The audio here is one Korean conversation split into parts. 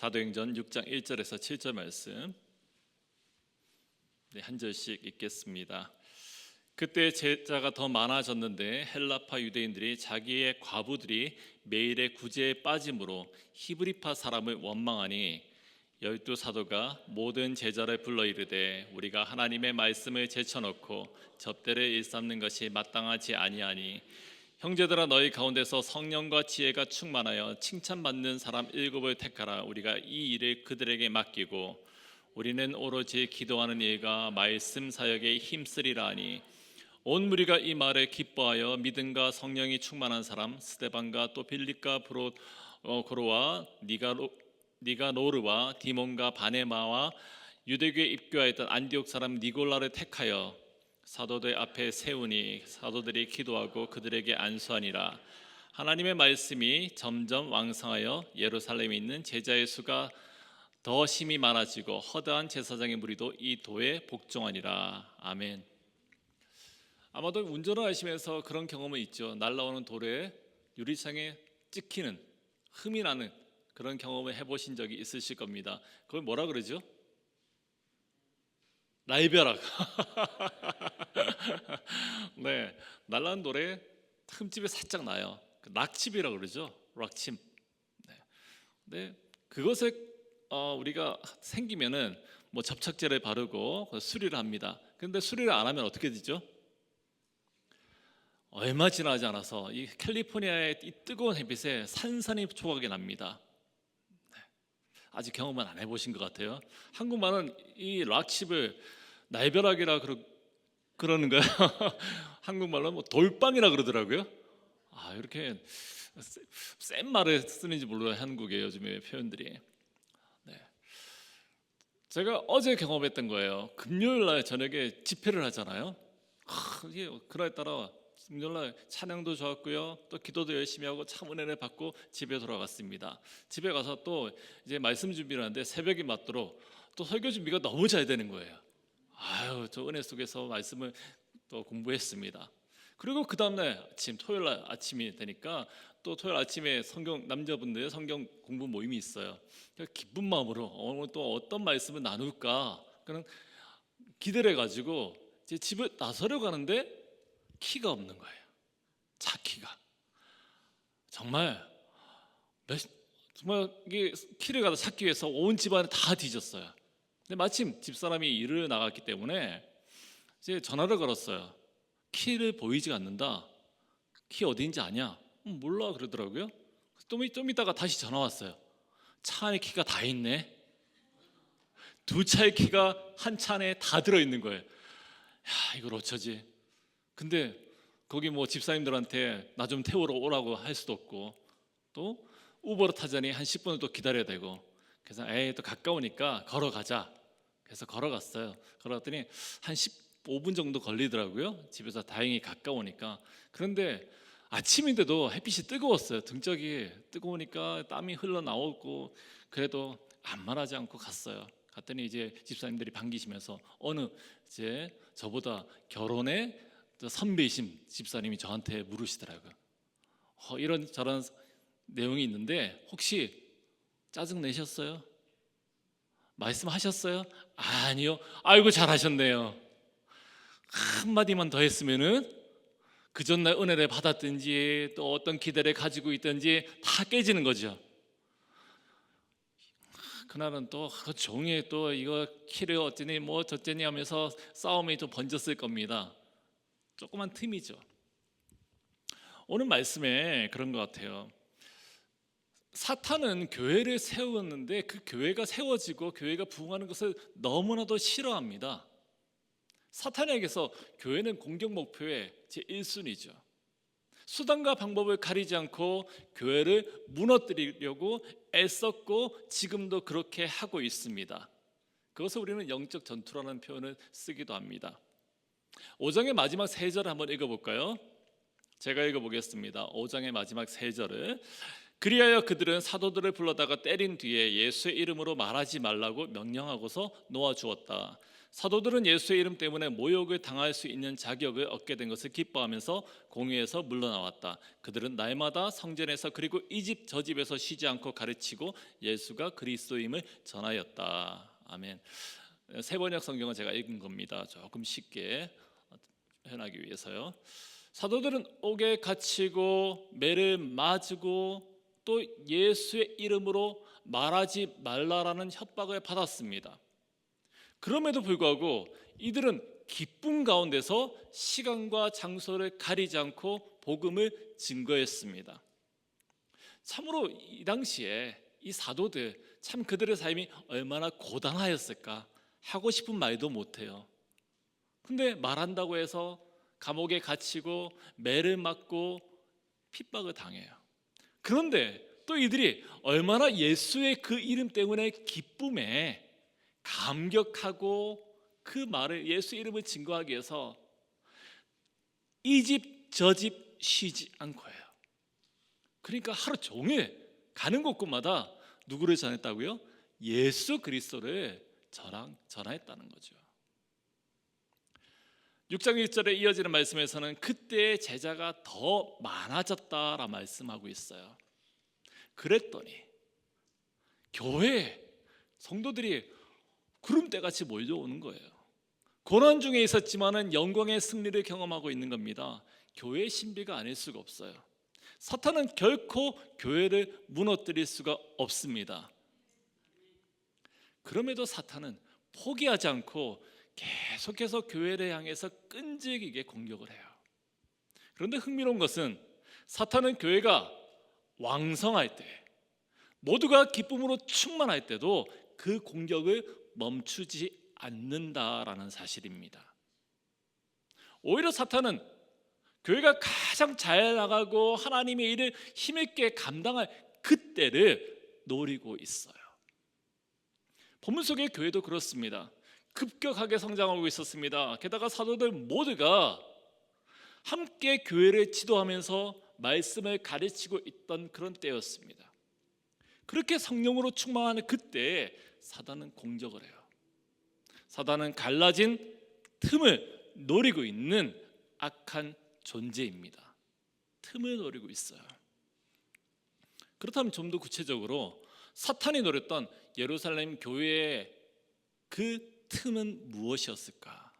사도행전 6장 1절에서 7절 말씀 한 절씩 읽겠습니다. 그때 제자가 더 많아졌는데 헬라파 유대인들이 자기의 과부들이 매일의 구제에 빠짐으로 히브리파 사람을 원망하니 열두 사도가 모든 제자를 불러 이르되 우리가 하나님의 말씀을 제쳐놓고 접대를 일삼는 것이 마땅하지 아니하니 형제들아 너희 가운데서 성령과 지혜가 충만하여 칭찬받는 사람 7을 택하라. 우리가 이 일을 그들에게 맡기고 우리는 오로지 기도하는 일과 말씀 사역에 힘쓰리라 하니 온 무리가 이 말에 기뻐하여 믿음과 성령이 충만한 사람 스데반과 또 빌립과 고로와 니가노르와 디몬과 바네마와 유대교에 입교하였던 안디옥 사람 니골라를 택하여 사도들 앞에 세우니 사도들이 기도하고 그들에게 안수하니라. 하나님의 말씀이 점점 왕성하여 예루살렘에 있는 제자의 수가 더 심히 많아지고 허다한 제사장의 무리도 이 도에 복종하니라. 아멘. 아마도 운전을 하시면서 그런 경험은 있죠. 날라오는 돌에 유리창에 찍히는 흠이 나는 그런 경험을 해보신 적이 있으실 겁니다. 그걸 뭐라 그러죠? 날벼락. 네, 날라온 돌에 흠집이 살짝 나요. 락칩이라고 그러죠. 락칩. 네, 그것에 우리가 생기면은 뭐 접착제를 바르고 수리를 합니다. 그런데 수리를 안 하면 어떻게 되죠? 얼마 지나지 않아서 이 캘리포니아의 이 뜨거운 햇빛에 산산이 초각이 납니다. 아직 경험은 안 해보신 것 같아요. 한국말은 이 락칩을 날벼락이라 그러는 거예요. 한국말로 뭐 돌빵이라 그러더라고요. 이렇게 센 말을 쓰는지 몰라요. 한국의 요즘에 표현들이. 네. 제가 어제 경험했던 거예요. 금요일 날 저녁에 집회를 하잖아요. 그날따라 금요일날 찬양도 좋았고요. 또 기도도 열심히 하고 참 은혜를 받고 집에 돌아갔습니다. 집에 가서 또 이제 말씀 준비를 하는데 새벽이 맞도록 또 설교 준비가 너무 잘 되는 거예요. 저 은혜 속에서 말씀을 또 공부했습니다. 그리고 그 다음날 아침 토요일날 아침이 되니까 또 토요일 아침에 남자분들 성경 공부 모임이 있어요. 기쁜 마음으로 오늘 또 어떤 말씀을 나눌까 그런 기대를 해가지고 제 집을 나서려고 하는데 키가 없는 거예요. 차 키가. 정말 이게 키를 가서 찾기 위해서 온 집안을 다 뒤졌어요. 근데 마침 집사람이 일을 나갔기 때문에 이제 전화를 걸었어요. 키를 보이지가 않는다. 키 어디인지 아냐? 몰라 그러더라고요. 좀 있다가 다시 전화 왔어요. 차 안에 키가 다 있네. 두 차의 키가 한 차 안에 다 들어있는 거예요. 이걸 어쩌지? 근데 거기 뭐 집사님들한테 나 좀 태우러 오라고 할 수도 없고 또 우버를 타자니 한 10분을 또 기다려야 되고 그래서 또 가까우니까 걸어가자. 그래서 걸어갔어요. 걸어갔더니 한 15분 정도 걸리더라고요. 집에서 다행히 가까우니까. 그런데 아침인데도 햇빛이 뜨거웠어요. 등짝이 뜨거우니까 땀이 흘러나오고 그래도 안 말하지 않고 갔어요. 갔더니 이제 집사님들이 반기시면서 어느 이제 저보다 결혼에 선배이신 집사님이 저한테 물으시더라고요. 이런 저런 내용이 있는데 혹시 짜증 내셨어요? 말씀하셨어요? 아니요. 아이고 잘하셨네요. 한마디만 더 했으면은 그 전날 은혜를 받았든지 또 어떤 기대를 가지고 있든지 다 깨지는 거죠. 그날은 또 종이에 또 이거 키를 어쩌니 뭐 저쩌니 하면서 싸움이 좀 번졌을 겁니다. 조그만 틈이죠. 오늘 말씀에 그런 것 같아요. 사탄은 교회를 세웠는데 그 교회가 세워지고 교회가 부흥하는 것을 너무나도 싫어합니다. 사탄에게서 교회는 공격 목표의 제1순위죠. 수단과 방법을 가리지 않고 교회를 무너뜨리려고 애썼고 지금도 그렇게 하고 있습니다. 그것을 우리는 영적 전투라는 표현을 쓰기도 합니다. 5장의 마지막 3절을 한번 읽어볼까요? 제가 읽어보겠습니다. 5장의 마지막 3절을 그리하여 그들은 사도들을 불러다가 때린 뒤에 예수의 이름으로 말하지 말라고 명령하고서 놓아주었다. 사도들은 예수의 이름 때문에 모욕을 당할 수 있는 자격을 얻게 된 것을 기뻐하면서 공회에서 물러나왔다. 그들은 날마다 성전에서 그리고 이 집 저 집에서 쉬지 않고 가르치고 예수가 그리스도임을 전하였다. 아멘. 새 번역 성경은 제가 읽은 겁니다. 조금 쉽게 표현하기 위해서요. 사도들은 옥에 갇히고 매를 맞고 또 예수의 이름으로 말하지 말라라는 협박을 받았습니다. 그럼에도 불구하고 이들은 기쁨 가운데서 시간과 장소를 가리지 않고 복음을 증거했습니다. 참으로 이 당시에 이 사도들 참 그들의 삶이 얼마나 고단하였을까 하고 싶은 말도 못해요. 근데 말한다고 해서 감옥에 갇히고 매를 맞고 핍박을 당해요. 그런데 또 이들이 얼마나 예수의 그 이름 때문에 기쁨에 감격하고 그 말을 예수 이름을 증거하기 위해서 이 집 저 집 쉬지 않고요. 그러니까 하루 종일 가는 곳곳마다 누구를 전했다고요? 예수 그리스도를 전했다는 거죠. 6장 1절에 이어지는 말씀에서는 그때의 제자가 더 많아졌다라 말씀하고 있어요. 그랬더니 교회에 성도들이 구름대같이 몰려오는 거예요. 고난 중에 있었지만은 영광의 승리를 경험하고 있는 겁니다. 교회의 신비가 아닐 수가 없어요. 사탄은 결코 교회를 무너뜨릴 수가 없습니다. 그럼에도 사탄은 포기하지 않고 계속해서 교회를 향해서 끈질기게 공격을 해요. 그런데 흥미로운 것은 사탄은 교회가 왕성할 때, 모두가 기쁨으로 충만할 때도 그 공격을 멈추지 않는다라는 사실입니다. 오히려 사탄은 교회가 가장 잘 나가고 하나님의 일을 힘있게 감당할 그때를 노리고 있어요. 본문 속의 교회도 그렇습니다. 급격하게 성장하고 있었습니다. 게다가 사도들 모두가 함께 교회를 지도하면서 말씀을 가르치고 있던 그런 때였습니다. 그렇게 성령으로 충만하는 그때에 사단은 공격을 해요. 사단은 갈라진 틈을 노리고 있는 악한 존재입니다. 틈을 노리고 있어요. 그렇다면 좀 더 구체적으로 사탄이 노렸던 예루살렘 교회의 그 틈은 무엇이었을까?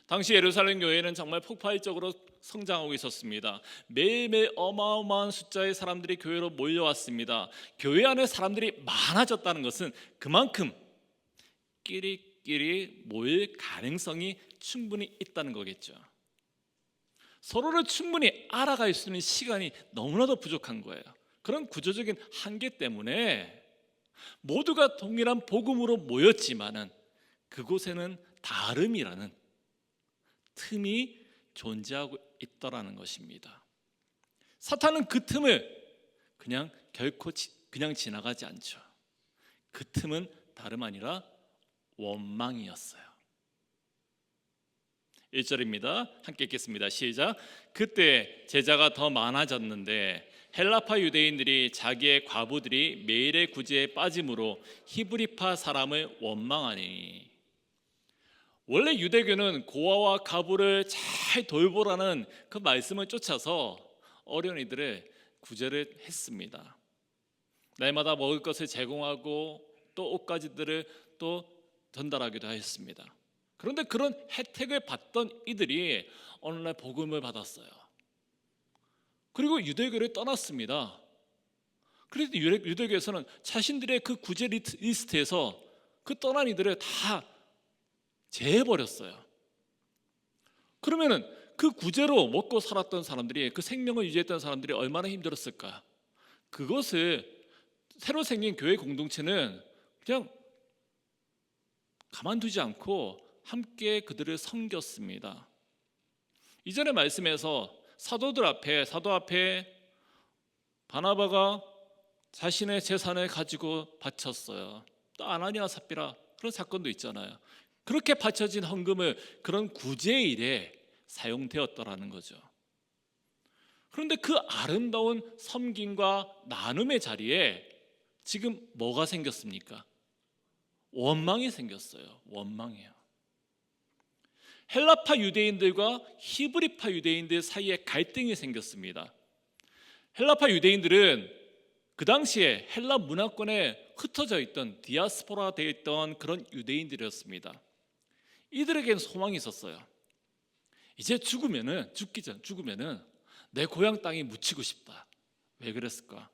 당시 예루살렘 교회는 정말 폭발적으로 성장하고 있었습니다. 매일매일 어마어마한 숫자의 사람들이 교회로 몰려왔습니다. 교회 안에 사람들이 많아졌다는 것은 그만큼 끼리끼리 모일 가능성이 충분히 있다는 거겠죠. 서로를 충분히 알아갈 수 있는 시간이 너무나도 부족한 거예요. 그런 구조적인 한계 때문에 모두가 동일한 복음으로 모였지만은 그곳에는 다름이라는 틈이 존재하고 있더라는 것입니다. 사탄은 그 틈을 결코 지나가지 않죠. 그 틈은 다름 아니라 원망이었어요. 1절입니다. 함께 읽겠습니다. 시작. 그때 제자가 더 많아졌는데 헬라파 유대인들이 자기의 과부들이 매일의 구제에 빠짐으로 히브리파 사람을 원망하니. 원래 유대교는 고아와 과부를 잘 돌보라는 그 말씀을 쫓아서 어린이들을 구제를 했습니다. 날마다 먹을 것을 제공하고 또 옷가지들을 또 전달하기도 했습니다. 그런데 그런 혜택을 받던 이들이 어느 날 복음을 받았어요. 그리고 유대교를 떠났습니다. 그래서 유대교에서는 자신들의 그 구제 리스트에서 그 떠난 이들을 다 제해버렸어요. 그러면은 그 구제로 먹고 살았던 사람들이, 그 생명을 유지했던 사람들이 얼마나 힘들었을까? 그것을 새로 생긴 교회 공동체는 그냥 가만두지 않고 함께 그들을 섬겼습니다. 이전의 말씀에서 사도 앞에 바나바가 자신의 재산을 가지고 바쳤어요. 또 아나니아 삽비라 그런 사건도 있잖아요. 그렇게 바쳐진 헌금을 그런 구제의 일에 사용되었더라는 거죠. 그런데 그 아름다운 섬김과 나눔의 자리에 지금 뭐가 생겼습니까? 원망이 생겼어요. 원망이에요. 헬라파 유대인들과 히브리파 유대인들 사이에 갈등이 생겼습니다. 헬라파 유대인들은 그 당시에 헬라 문화권에 흩어져 있던 디아스포라 되어 있던 그런 유대인들이었습니다. 이들에게는 소망이 있었어요. 이제 죽기 전 죽으면은 내 고향 땅에 묻히고 싶다. 왜 그랬을까?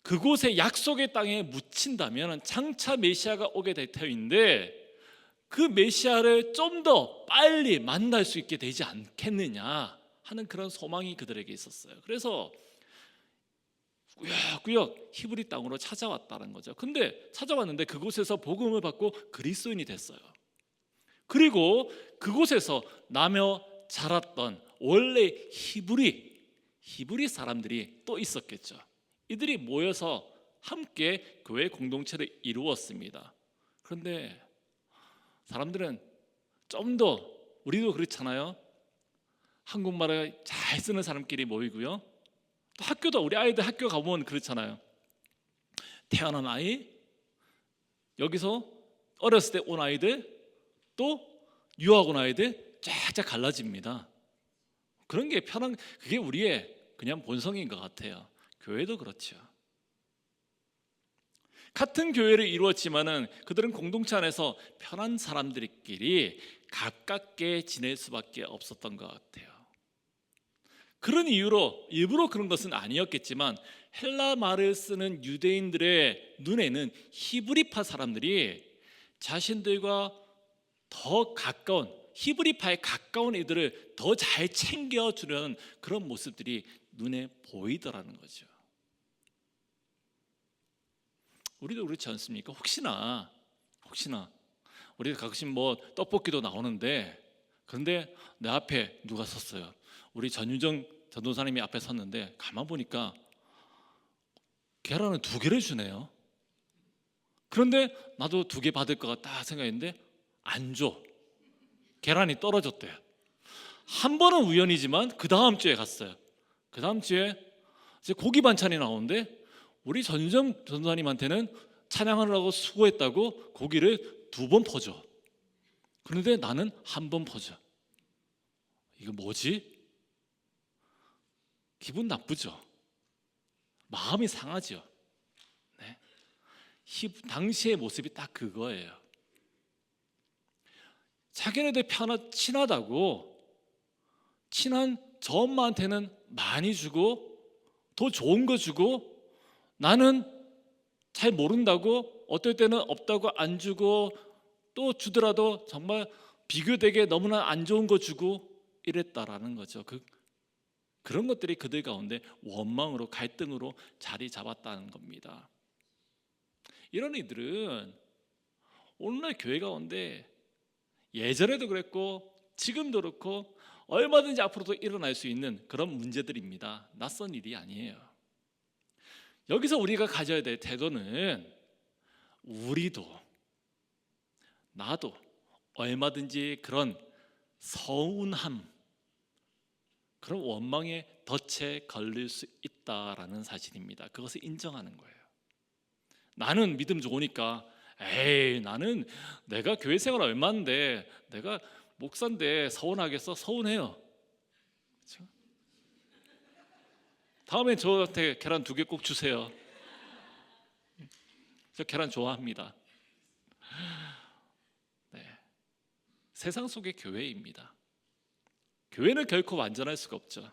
그곳에 약속의 땅에 묻힌다면 장차 메시아가 오게 될 터인데 그 메시아를 좀 더 빨리 만날 수 있게 되지 않겠느냐 하는 그런 소망이 그들에게 있었어요. 그래서 꾸역꾸역 히브리 땅으로 찾아왔다는 거죠. 근데 찾아왔는데 그곳에서 복음을 받고 그리스도인이 됐어요. 그리고 그곳에서 나며 자랐던 원래 히브리 사람들이 또 있었겠죠. 이들이 모여서 함께 교회 공동체를 이루었습니다. 그런데 사람들은 좀 더, 우리도 그렇잖아요. 한국말을 잘 쓰는 사람끼리 모이고요. 또 학교도, 우리 아이들 학교 가보면 그렇잖아요. 태어난 아이, 여기서 어렸을 때 온 아이들, 또 유학 온 아이들 쫙쫙 갈라집니다. 그런 게 편한, 그게 우리의 그냥 본성인 것 같아요. 교회도 그렇죠. 같은 교회를 이루었지만은 그들은 공동체 안에서 편한 사람들끼리 가깝게 지낼 수밖에 없었던 것 같아요. 그런 이유로 일부러 그런 것은 아니었겠지만 헬라 말을 쓰는 유대인들의 눈에는 히브리파 사람들이 자신들과 더 가까운, 히브리파에 가까운 이들을 더 잘 챙겨주려는 그런 모습들이 눈에 보이더라는 거죠. 우리도 그렇지 않습니까? 혹시나 우리가 가끔씩 뭐 떡볶이도 나오는데, 그런데 내 앞에 누가 섰어요. 우리 전유정 전도사님이 앞에 섰는데 가만 보니까 계란을 2개를 주네요. 그런데 나도 2개 받을 것 같다 생각했는데 안 줘. 계란이 떨어졌대요. 한 번은 우연이지만 그 다음 주에 갔어요. 그 다음 주에 이제 고기 반찬이 나오는데 우리 전유정 전도사님한테는 찬양하느라고 수고했다고 고기를 2번 퍼줘. 그런데 나는 1번 퍼줘. 이거 뭐지? 기분 나쁘죠? 마음이 상하죠? 네. 당시의 모습이 딱 그거예요. 자기네들 친하다고 친한 저 엄마한테는 많이 주고 더 좋은 거 주고, 나는 잘 모른다고 어떨 때는 없다고 안 주고, 또 주더라도 정말 비교되게 너무나 안 좋은 거 주고 이랬다라는 거죠. 그런 것들이 그들 가운데 원망으로, 갈등으로 자리 잡았다는 겁니다. 이런 이들은 오늘날 교회 가운데 예전에도 그랬고 지금도 그렇고 얼마든지 앞으로도 일어날 수 있는 그런 문제들입니다. 낯선 일이 아니에요. 여기서 우리가 가져야 될 태도는 우리도, 나도 얼마든지 그런 서운함, 그런 원망의 덫에 걸릴 수 있다라는 사실입니다. 그것을 인정하는 거예요. 나는 믿음 좋으니까, 나는 내가 교회 생활 얼마인데, 내가 목사인데 서운하겠어? 서운해요. 그렇죠? 다음에 저한테 계란 2개 꼭 주세요. 저 계란 좋아합니다. 네. 세상 속의 교회입니다. 교회는 결코 완전할 수가 없죠.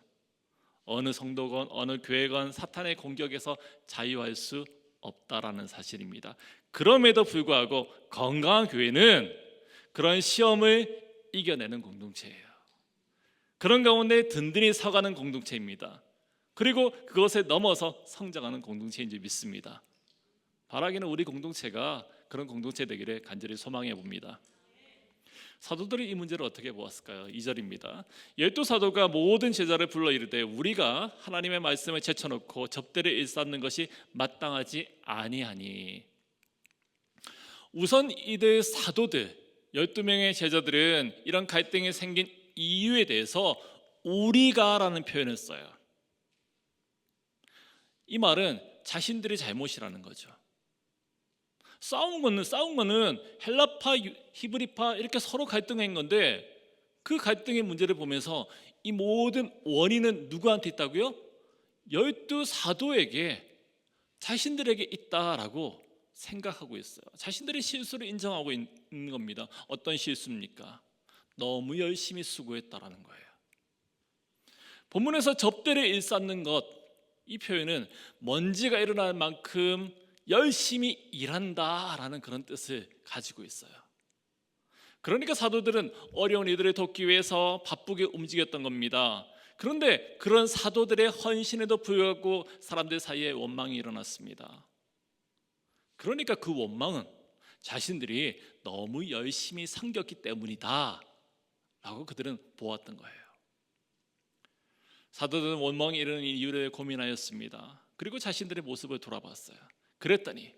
어느 성도건 어느 교회건 사탄의 공격에서 자유할 수 없다라는 사실입니다. 그럼에도 불구하고 건강한 교회는 그런 시험을 이겨내는 공동체예요. 그런 가운데 든든히 서가는 공동체입니다. 그리고 그것에 넘어서 성장하는 공동체인 줄 믿습니다. 바라기는 우리 공동체가 그런 공동체 되기를 간절히 소망해 봅니다. 사도들이 이 문제를 어떻게 보았을까요? 2절입니다. 12사도가 모든 제자를 불러 이르되 우리가 하나님의 말씀을 제쳐놓고 접대를 일삼는 것이 마땅하지 아니하니. 우선 이들 사도들 12명의 제자들은 이런 갈등이 생긴 이유에 대해서 우리가라는 표현을 써요. 이 말은 자신들의 잘못이라는 거죠. 싸운 거는 헬라파, 히브리파 이렇게 서로 갈등한 건데, 그 갈등의 문제를 보면서 이 모든 원인은 누구한테 있다고요? 12사도에게, 자신들에게 있다라고 생각하고 있어요. 자신들의 실수를 인정하고 있는 겁니다. 어떤 실수입니까? 너무 열심히 수고했다라는 거예요. 본문에서 접대를 일삼는 것, 이 표현은 먼지가 일어날 만큼 열심히 일한다라는 그런 뜻을 가지고 있어요. 그러니까 사도들은 어려운 이들을 돕기 위해서 바쁘게 움직였던 겁니다. 그런데 그런 사도들의 헌신에도 불구하고 사람들 사이에 원망이 일어났습니다. 그러니까 그 원망은 자신들이 너무 열심히 섬겼기 때문이다 라고 그들은 보았던 거예요. 사도들은 원망이 일어나는 이유를 고민하였습니다. 그리고 자신들의 모습을 돌아봤어요. 그랬더니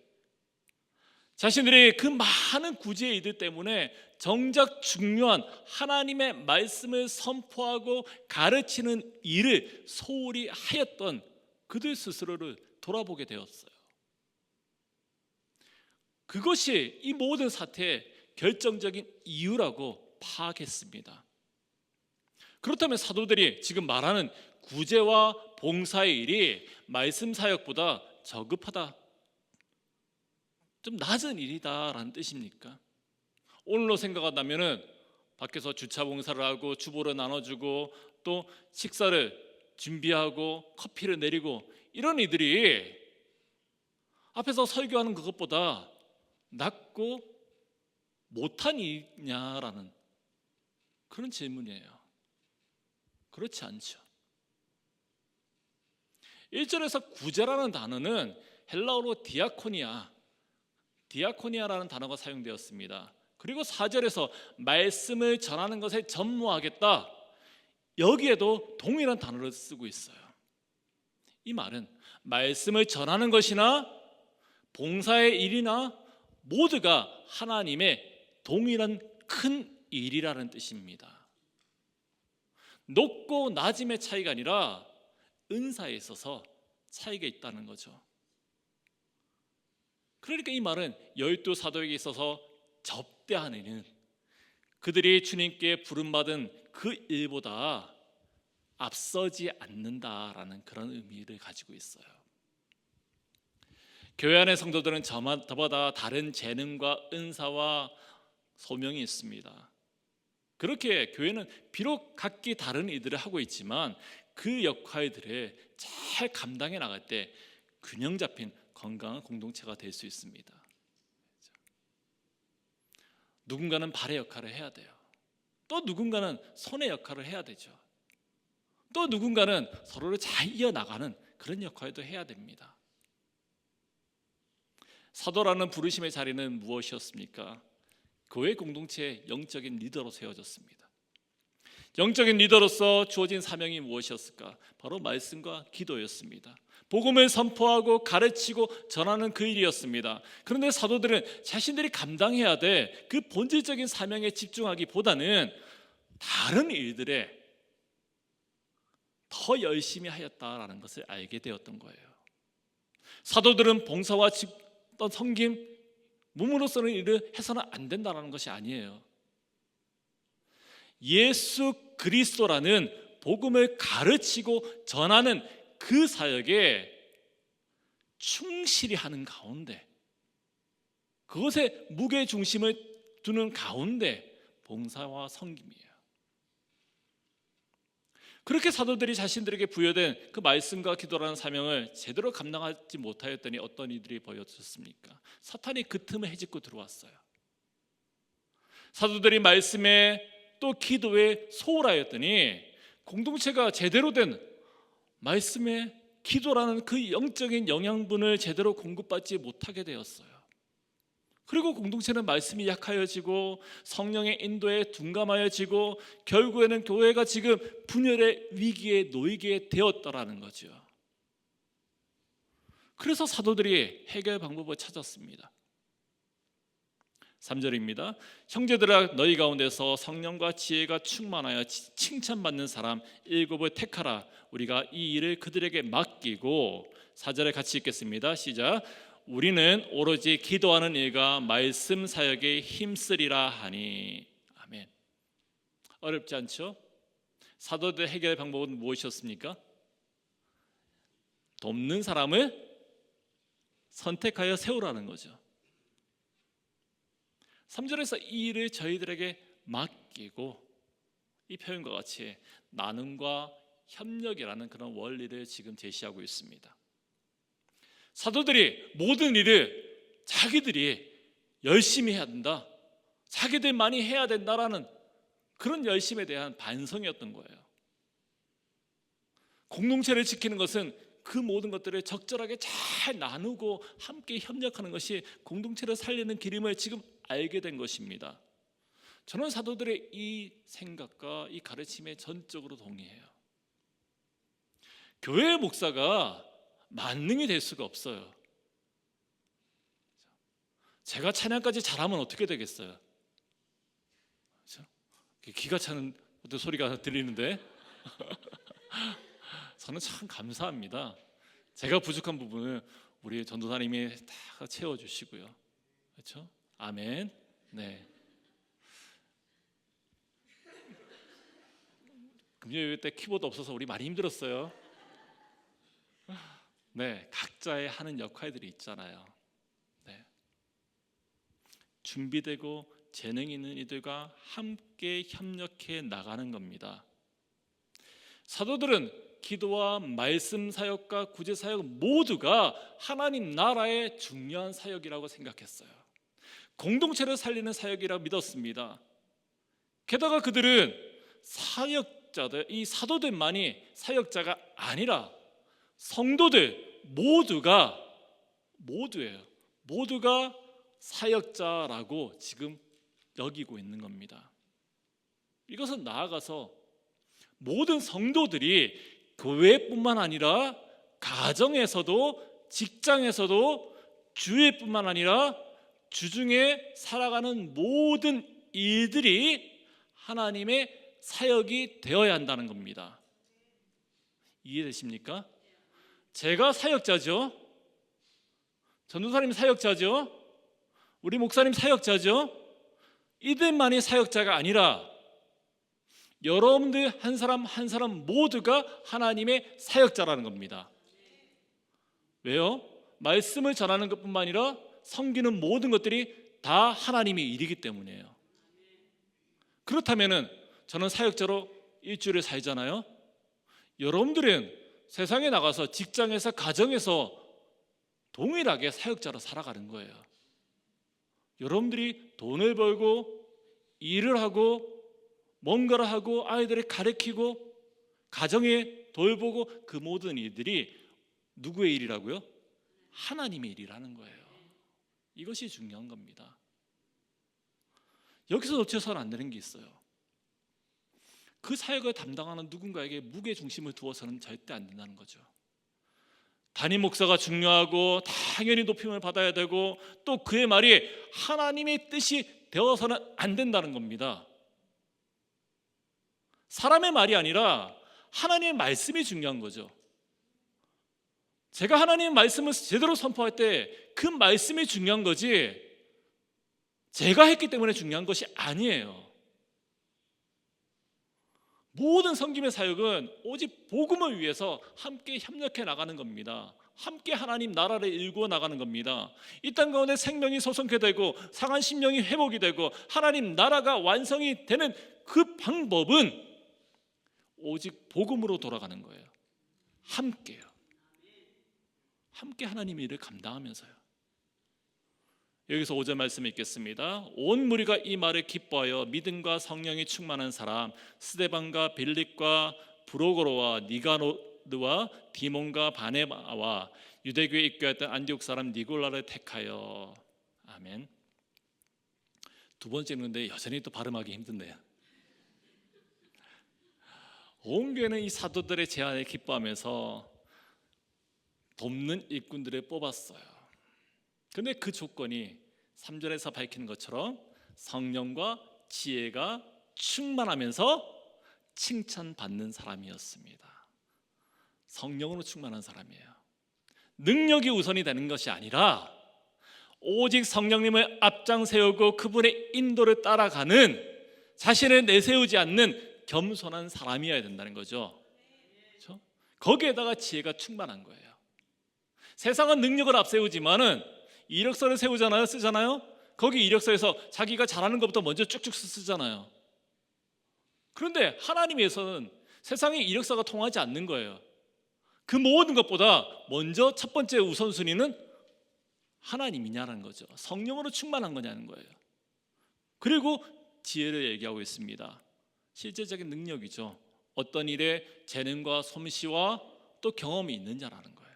자신들이 그 많은 구제의 이들 때문에 정작 중요한 하나님의 말씀을 선포하고 가르치는 일을 소홀히 하였던 그들 스스로를 돌아보게 되었어요. 그것이 이 모든 사태의 결정적인 이유라고 파악했습니다. 그렇다면 사도들이 지금 말하는 구제와 봉사의 일이 말씀 사역보다 저급하다, 좀 낮은 일이다라는 뜻입니까? 오늘로 생각한다면은 밖에서 주차 봉사를 하고 주보를 나눠주고 또 식사를 준비하고 커피를 내리고 이런 이들이 앞에서 설교하는 그것보다 낮고 못한 일이냐라는 그런 질문이에요. 그렇지 않죠. 1절에서 구제라는 단어는 헬라어로 디아코니아라는 단어가 사용되었습니다. 그리고 4절에서 말씀을 전하는 것에 전무하겠다, 여기에도 동일한 단어를 쓰고 있어요. 이 말은 말씀을 전하는 것이나 봉사의 일이나 모두가 하나님의 동일한 큰 일이라는 뜻입니다. 높고 낮음의 차이가 아니라 은사에 있어서 차이가 있다는 거죠. 그러니까 이 말은 12사도에게 있어서 접대하는 일은 그들이 주님께 부름받은 그 일보다 앞서지 않는다라는 그런 의미를 가지고 있어요. 교회 안의 성도들은 저마다 다른 재능과 은사와 소명이 있습니다. 그렇게 교회는 비록 각기 다른 일들을 하고 있지만 그 역할들을 잘 감당해 나갈 때 균형 잡힌 건강한 공동체가 될 수 있습니다. 누군가는 발의 역할을 해야 돼요. 또 누군가는 손의 역할을 해야 되죠. 또 누군가는 서로를 잘 이어나가는 그런 역할도 해야 됩니다. 사도라는 부르심의 자리는 무엇이었습니까? 교회 공동체의 영적인 리더로 세워졌습니다. 영적인 리더로서 주어진 사명이 무엇이었을까? 바로 말씀과 기도였습니다. 복음을 선포하고 가르치고 전하는 그 일이었습니다. 그런데 사도들은 자신들이 감당해야 될 그 본질적인 사명에 집중하기보다는 다른 일들에 더 열심히 하였다라는 것을 알게 되었던 거예요. 사도들은 봉사와 어떤 섬김, 몸으로 쓰는 일을 해서는 안 된다는 것이 아니에요. 예수 그리스도라는 복음을 가르치고 전하는 그 사역에 충실히 하는 가운데, 그것에 무게 중심을 두는 가운데 봉사와 섬김이에요. 그렇게 사도들이 자신들에게 부여된 그 말씀과 기도라는 사명을 제대로 감당하지 못하였더니 어떤 이들이 보여졌습니까? 사탄이 그 틈을 헤집고 들어왔어요. 사도들이 말씀에 또 기도에 소홀하였더니 공동체가 제대로 된 말씀에 기도라는 그 영적인 영양분을 제대로 공급받지 못하게 되었어요. 그리고 공동체는 말씀이 약하여지고 성령의 인도에 둔감하여지고 결국에는 교회가 지금 분열의 위기에 놓이게 되었다라는 거죠. 그래서 사도들이 해결 방법을 찾았습니다. 3절입니다. 형제들아, 너희 가운데서 성령과 지혜가 충만하여 칭찬받는 사람 7을 택하라. 우리가 이 일을 그들에게 맡기고, 4절에 같이 읽겠습니다. 시작. 우리는 오로지 기도하는 일과 말씀 사역에 힘쓰리라 하니. 아멘. 어렵지 않죠? 사도들 해결 방법은 무엇이었습니까? 돕는 사람을 선택하여 세우라는 거죠. 3절에서 이 일을 저희들에게 맡기고, 이 표현과 같이 나눔과 협력이라는 그런 원리를 지금 제시하고 있습니다. 사도들이 모든 일을 자기들이 열심히 해야 된다, 자기들만이 해야 된다라는 그런 열심에 대한 반성이었던 거예요. 공동체를 지키는 것은 그 모든 것들을 적절하게 잘 나누고 함께 협력하는 것이 공동체를 살리는 길임을 지금 알게 된 것입니다. 저는 사도들의 이 생각과 이 가르침에 전적으로 동의해요. 교회 목사가 만능이 될 수가 없어요. 제가 찬양까지 잘하면 어떻게 되겠어요? 그렇죠? 기가 차는 소리가 들리는데 저는 참 감사합니다. 제가 부족한 부분을 우리 전도사님이 다 채워주시고요. 그렇죠? 아멘. 네. 금요일 때 키보드 없어서 우리 많이 힘들었어요. 네, 각자의 하는 역할들이 있잖아요. 네. 준비되고 재능 있는 이들과 함께 협력해 나가는 겁니다. 사도들은 기도와 말씀 사역과 구제 사역 모두가 하나님 나라의 중요한 사역이라고 생각했어요. 공동체를 살리는 사역이라고 믿었습니다. 게다가 그들은 사역자들, 이 사도들만이 사역자가 아니라 성도들 모두가 사역자라고 지금 여기고 있는 겁니다. 이것은 나아가서 모든 성도들이 교회뿐만 아니라 가정에서도, 직장에서도, 주일뿐만 아니라 주중에 살아가는 모든 일들이 하나님의 사역이 되어야 한다는 겁니다. 이해되십니까? 제가 사역자죠. 전도사님 사역자죠. 우리 목사님 사역자죠. 이들만이 사역자가 아니라 여러분들 한 사람 한 사람 모두가 하나님의 사역자라는 겁니다. 왜요? 말씀을 전하는 것뿐만 아니라 섬기는 모든 것들이 다 하나님의 일이기 때문이에요. 그렇다면 저는 사역자로 일주일을 살잖아요. 여러분들은 세상에 나가서 직장에서 가정에서 동일하게 사역자로 살아가는 거예요. 여러분들이 돈을 벌고 일을 하고 뭔가를 하고 아이들을 가르치고 가정에 돌보고 그 모든 일들이 누구의 일이라고요? 하나님의 일이라는 거예요. 이것이 중요한 겁니다. 여기서 놓쳐서는 안 되는 게 있어요. 그 사역을 담당하는 누군가에게 무게 중심을 두어서는 절대 안 된다는 거죠. 담임 목사가 중요하고 당연히 높임을 받아야 되고 또 그의 말이 하나님의 뜻이 되어서는 안 된다는 겁니다. 사람의 말이 아니라 하나님의 말씀이 중요한 거죠. 제가 하나님의 말씀을 제대로 선포할 때 그 말씀이 중요한 거지 제가 했기 때문에 중요한 것이 아니에요. 모든 섬김의 사역은 오직 복음을 위해서 함께 협력해 나가는 겁니다. 함께 하나님 나라를 일구어 나가는 겁니다. 이 땅 가운데 생명이 소성케 되고 상한 심령이 회복이 되고 하나님 나라가 완성이 되는 그 방법은 오직 복음으로 돌아가는 거예요. 함께요. 함께 하나님의 일을 감당하면서요. 여기서 5절 말씀 읽겠습니다. 온 무리가 이 말을 기뻐하여 믿음과 성령이 충만한 사람 스데반과 빌립과 브로고로와 니가노드와 디몬과 바네바와 유대교에 입교했던 안디옥 사람 니골라를 택하여. 아멘. 두 번째 읽는데 여전히 또 발음하기 힘든데요. 온 교회는 이 사도들의 제안에 기뻐하면서 돕는 일꾼들을 뽑았어요. 그런데 그 조건이 3절에서 밝히는 것처럼 성령과 지혜가 충만하면서 칭찬받는 사람이었습니다. 성령으로 충만한 사람이에요. 능력이 우선이 되는 것이 아니라 오직 성령님을 앞장 세우고 그분의 인도를 따라가는, 자신을 내세우지 않는 겸손한 사람이어야 된다는 거죠. 그렇죠? 거기에다가 지혜가 충만한 거예요. 세상은 능력을 앞세우지만은 이력서를 세우잖아요, 쓰잖아요. 거기 이력서에서 자기가 잘하는 것부터 먼저 쭉쭉 쓰잖아요. 그런데 하나님에서는 세상에 이력서가 통하지 않는 거예요. 그 모든 것보다 먼저 첫 번째 우선순위는 하나님이냐는 거죠. 성령으로 충만한 거냐는 거예요. 그리고 지혜를 얘기하고 있습니다. 실제적인 능력이죠. 어떤 일에 재능과 솜씨와 또 경험이 있느냐라는 거예요.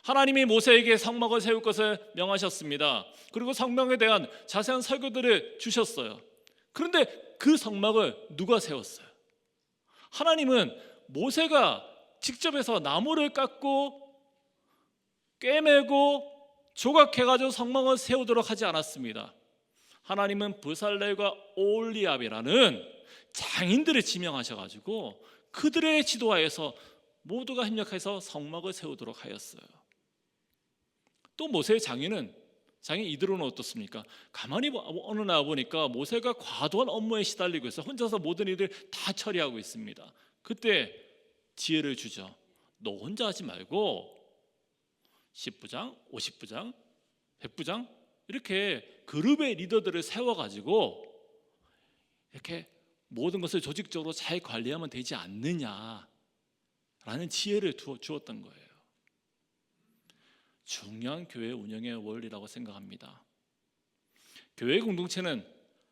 하나님이 모세에게 성막을 세울 것을 명하셨습니다. 그리고 성막에 대한 자세한 설교들을 주셨어요. 그런데 그 성막을 누가 세웠어요? 하나님은 모세가 직접 해서 나무를 깎고 꿰매고 조각해가지고 성막을 세우도록 하지 않았습니다. 하나님은 브살렐과 오홀리압이라는 장인들을 지명하셔가지고 그들의 지도하에서 모두가 협력해서 성막을 세우도록 하였어요. 또 모세의 장인 이드로는 어떻습니까? 가만히 어느 날 보니까 모세가 과도한 업무에 시달리고 있어요. 혼자서 모든 일을 다 처리하고 있습니다. 그때 지혜를 주죠. 너 혼자 하지 말고 10부장, 50부장, 100부장 이렇게 그룹의 리더들을 세워가지고 이렇게 모든 것을 조직적으로 잘 관리하면 되지 않느냐라는 지혜를 주었던 거예요. 중요한 교회 운영의 원리라고 생각합니다. 교회 공동체는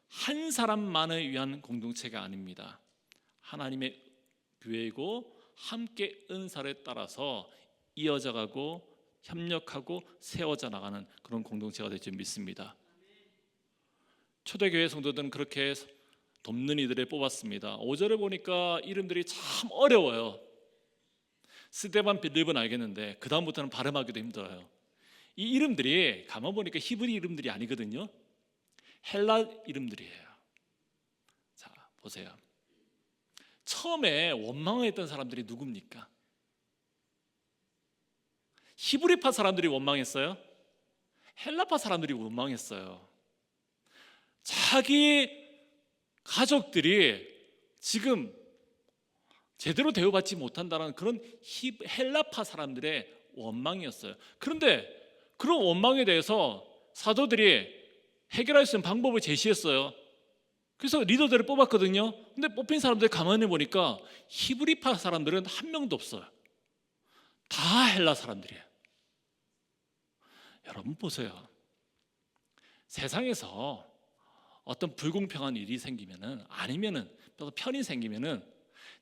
한 사람만을 위한 공동체가 아닙니다. 하나님의 교회이고 함께 은사를 따라서 이어져가고 협력하고 세워져 나가는 그런 공동체가 될 줄 믿습니다. 초대교회 성도들은 그렇게 돕는 이들을 뽑았습니다. 5절을 보니까 이름들이 참 어려워요. 스데반, 빌립은 알겠는데 그 다음부터는 발음하기도 힘들어요. 이 이름들이 가만 보니까 히브리 이름들이 아니거든요. 헬라 이름들이에요. 자, 보세요. 처음에 원망했던 사람들이 누굽니까? 히브리파 사람들이 원망했어요? 헬라파 사람들이 원망했어요. 자기 가족들이 지금 제대로 대우받지 못한다는 그런 헬라파 사람들의 원망이었어요. 그런데 그런 원망에 대해서 사도들이 해결할 수 있는 방법을 제시했어요. 그래서 리더들을 뽑았거든요. 근데 뽑힌 사람들 가만히 보니까 히브리파 사람들은 한 명도 없어요. 다 헬라 사람들이에요. 여러분 보세요. 세상에서 어떤 불공평한 일이 생기면은 아니면은 또 편이 생기면은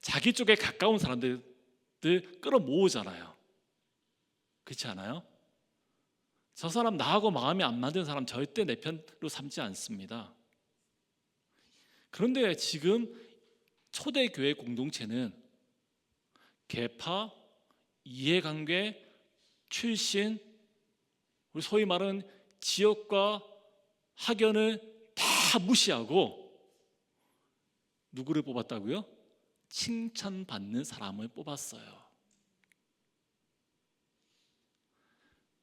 자기 쪽에 가까운 사람들 끌어모으잖아요. 그렇지 않아요? 저 사람 나하고 마음이 안 맞는 사람 절대 내 편으로 삼지 않습니다. 그런데 지금 초대교회 공동체는 계파, 이해관계, 출신, 우리 소위 말하는 지역과 학연을 다 무시하고 누구를 뽑았다고요? 칭찬받는 사람을 뽑았어요.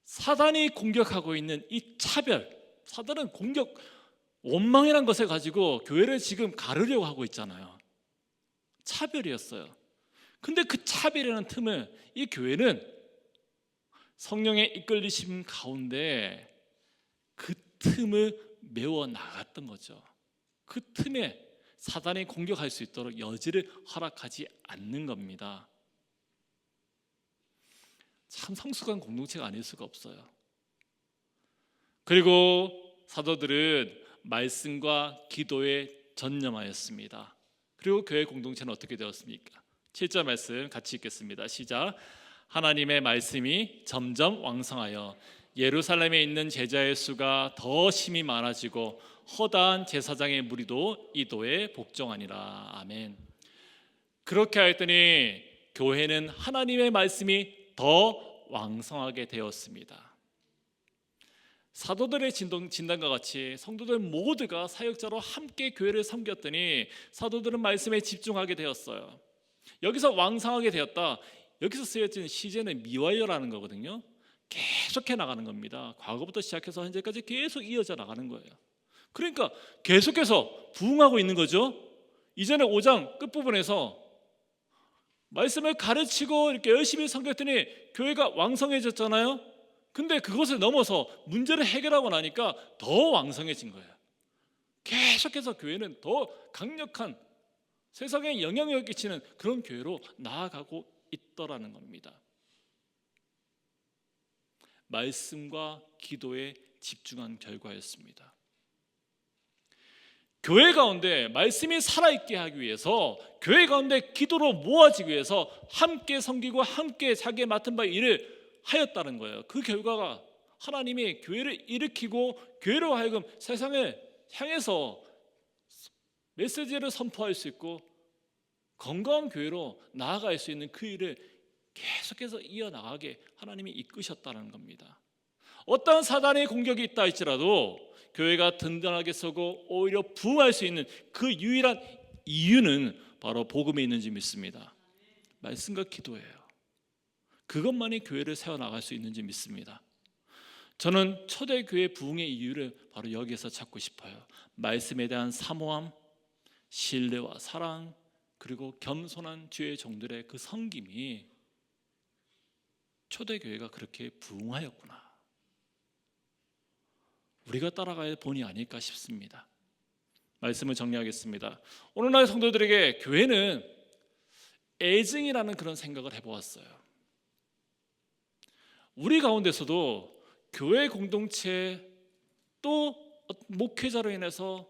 사단이 공격하고 있는 이 차별, 사단은 원망이라는 것을 가지고 교회를 지금 가르려고 하고 있잖아요. 차별이었어요. 근데 그 차별이라는 틈을 이 교회는 성령의 이끌리심 가운데 그 틈을 메워 나갔던 거죠. 그 틈에 사단이 공격할 수 있도록 여지를 허락하지 않는 겁니다. 참 성숙한 공동체가 아닐 수가 없어요. 그리고 사도들은 말씀과 기도에 전념하였습니다. 그리고 교회 공동체는 어떻게 되었습니까? 7절 말씀 같이 읽겠습니다. 시작. 하나님의 말씀이 점점 왕성하여 예루살렘에 있는 제자의 수가 더 심히 많아지고 허다한 제사장의 무리도 이 도에 복종하니라. 아멘. 그렇게 하였더니 교회는 하나님의 말씀이 더 왕성하게 되었습니다. 사도들의 진단과 같이 성도들 모두가 사역자로 함께 교회를 섬겼더니 사도들은 말씀에 집중하게 되었어요. 여기서 왕성하게 되었다. 여기서 쓰여진 시제는 미완료라는 거거든요. 계속해 나가는 겁니다. 과거부터 시작해서 현재까지 계속 이어져 나가는 거예요. 그러니까 계속해서 부흥하고 있는 거죠. 이전에 5장 끝부분에서 말씀을 가르치고 이렇게 열심히 섬겼더니 교회가 왕성해졌잖아요. 근데 그것을 넘어서 문제를 해결하고 나니까 더 왕성해진 거예요. 계속해서 교회는 더 강력한 세상에 영향력을 끼치는 그런 교회로 나아가고 있더라는 겁니다. 말씀과 기도에 집중한 결과였습니다. 교회 가운데 말씀이 살아있게 하기 위해서, 교회 가운데 기도로 모아지기 위해서 함께 섬기고 함께 자기의 맡은 바 일을 하였다는 거예요. 그 결과가 하나님이 교회를 일으키고 교회로 하여금 세상을 향해서 메시지를 선포할 수 있고 건강한 교회로 나아갈 수 있는 그 일을 계속해서 이어나가게 하나님이 이끄셨다는 겁니다. 어떠한 사단의 공격이 있다 할지라도 교회가 든든하게 서고 오히려 부흥할 수 있는 그 유일한 이유는 바로 복음에 있는지 믿습니다. 말씀과 기도예요. 그것만이 교회를 세워나갈 수 있는지 믿습니다. 저는 초대교회 부흥의 이유를 바로 여기에서 찾고 싶어요. 말씀에 대한 사모함, 신뢰와 사랑, 그리고 겸손한 주의 종들의 그 섬김이 초대교회가 그렇게 부흥하였구나, 우리가 따라가야 할 본이 아닐까 싶습니다. 말씀을 정리하겠습니다. 오늘날 성도들에게 교회는 애증이라는 그런 생각을 해보았어요. 우리 가운데서도 교회 공동체 또 목회자로 인해서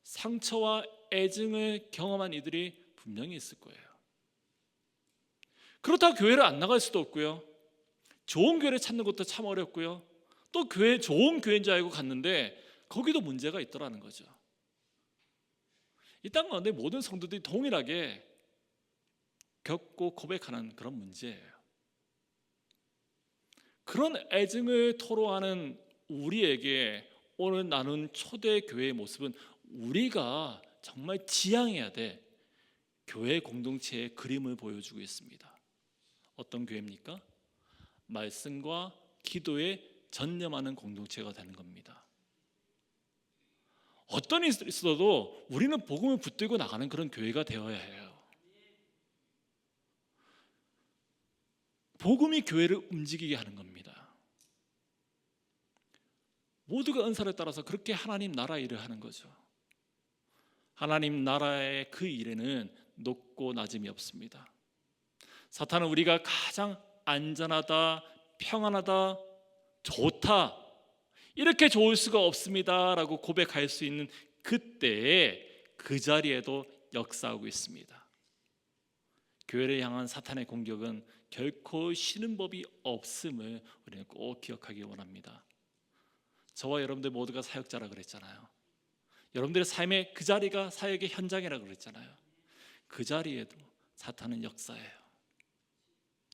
상처와 애증을 경험한 이들이 분명히 있을 거예요. 그렇다고 교회를 안 나갈 수도 없고요. 좋은 교회를 찾는 것도 참 어렵고요. 또 교회 좋은 교회인 줄 알고 갔는데 거기도 문제가 있더라는 거죠. 이 땅 가운데 모든 성도들이 동일하게 겪고 고백하는 그런 문제예요. 그런 애증을 토로하는 우리에게 오늘 나눈 초대교회의 모습은 우리가 정말 지향해야 될 교회 공동체의 그림을 보여주고 있습니다. 어떤 교회입니까? 말씀과 기도에 전념하는 공동체가 되는 겁니다. 어떤 일이 있어도 우리는 복음을 붙들고 나가는 그런 교회가 되어야 해요. 복음이 교회를 움직이게 하는 겁니다. 모두가 은사를 따라서 그렇게 하나님 나라 일을 하는 거죠. 하나님 나라의 그 일에는 높고 낮음이 없습니다. 사탄은 우리가 가장 안전하다, 평안하다, 좋다, 이렇게 좋을 수가 없습니다 라고 고백할 수 있는 그때에 그 자리에도 역사하고 있습니다. 교회를 향한 사탄의 공격은 결코 쉬는 법이 없음을 우리는 꼭 기억하기 원합니다. 저와 여러분들 모두가 사역자라 그랬잖아요. 여러분들의 삶의 그 자리가 사역의 현장이라 그랬잖아요. 그 자리에도 사탄은 역사해요.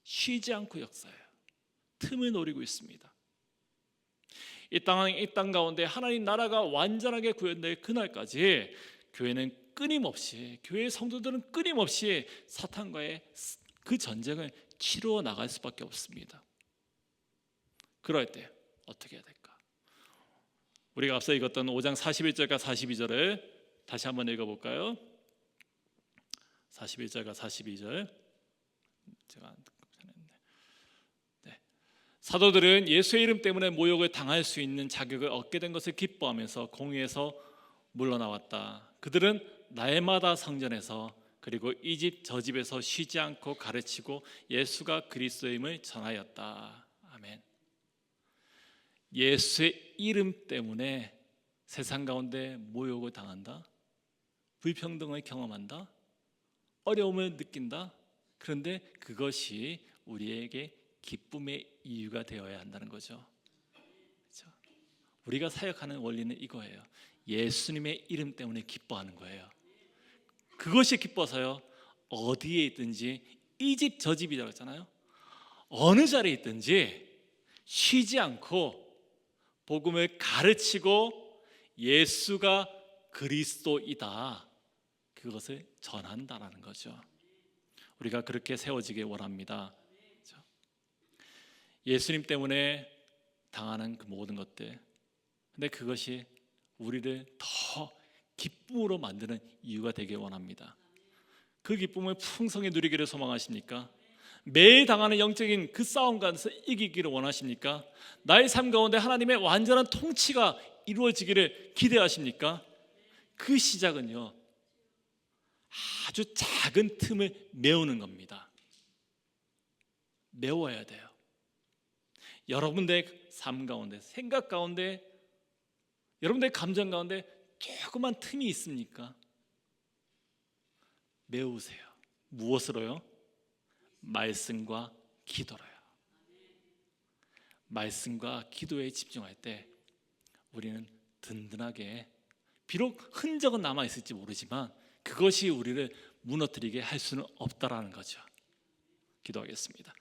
쉬지 않고 역사해요. 틈을 노리고 있습니다. 이 땅 가운데 하나님 나라가 완전하게 구현될 그날까지 교회는 끊임없이, 교회의 성도들은 끊임없이 사탄과의 그 전쟁을 치루어 나갈 수밖에 없습니다. 그럴 때 어떻게 해야 될까? 우리가 앞서 읽었던 5장 41절과 42절을 다시 한번 읽어볼까요? 41절과 42절 제가 사도들은 예수의 이름 때문에 모욕을 당할 수 있는 자격을 얻게 된 것을 기뻐하면서 공회에서 물러나왔다. 그들은 날마다 성전에서 그리고 이 집 저 집에서 쉬지 않고 가르치고 예수가 그리스도임을 전하였다. 아멘. 예수의 이름 때문에 세상 가운데 모욕을 당한다, 불평등을 경험한다, 어려움을 느낀다. 그런데 그것이 우리에게 기쁨의 이유가 되어야 한다는 거죠. 그렇죠? 우리가 사역하는 원리는 이거예요. 예수님의 이름 때문에 기뻐하는 거예요. 그것이 기뻐서요, 어디에 있든지 이 집 저 집이라고 했잖아요. 어느 자리에 있든지 쉬지 않고 복음을 가르치고 예수가 그리스도이다, 그것을 전한다라는 거죠. 우리가 그렇게 세워지길 원합니다. 예수님 때문에 당하는 그 모든 것들, 근데 그것이 우리를 더 기쁨으로 만드는 이유가 되길 원합니다. 그 기쁨을 풍성히 누리기를 소망하십니까? 매일 당하는 영적인 그 싸움 가운데서 이기기를 원하십니까? 나의 삶 가운데 하나님의 완전한 통치가 이루어지기를 기대하십니까? 그 시작은요, 아주 작은 틈을 메우는 겁니다. 메워야 돼요. 여러분들의 삶 가운데, 생각 가운데, 여러분들의 감정 가운데 조그만 틈이 있습니까? 메우세요. 무엇으로요? 말씀과 기도로요. 말씀과 기도에 집중할 때 우리는 든든하게, 비록 흔적은 남아있을지 모르지만 그것이 우리를 무너뜨리게 할 수는 없다라는 거죠. 기도하겠습니다.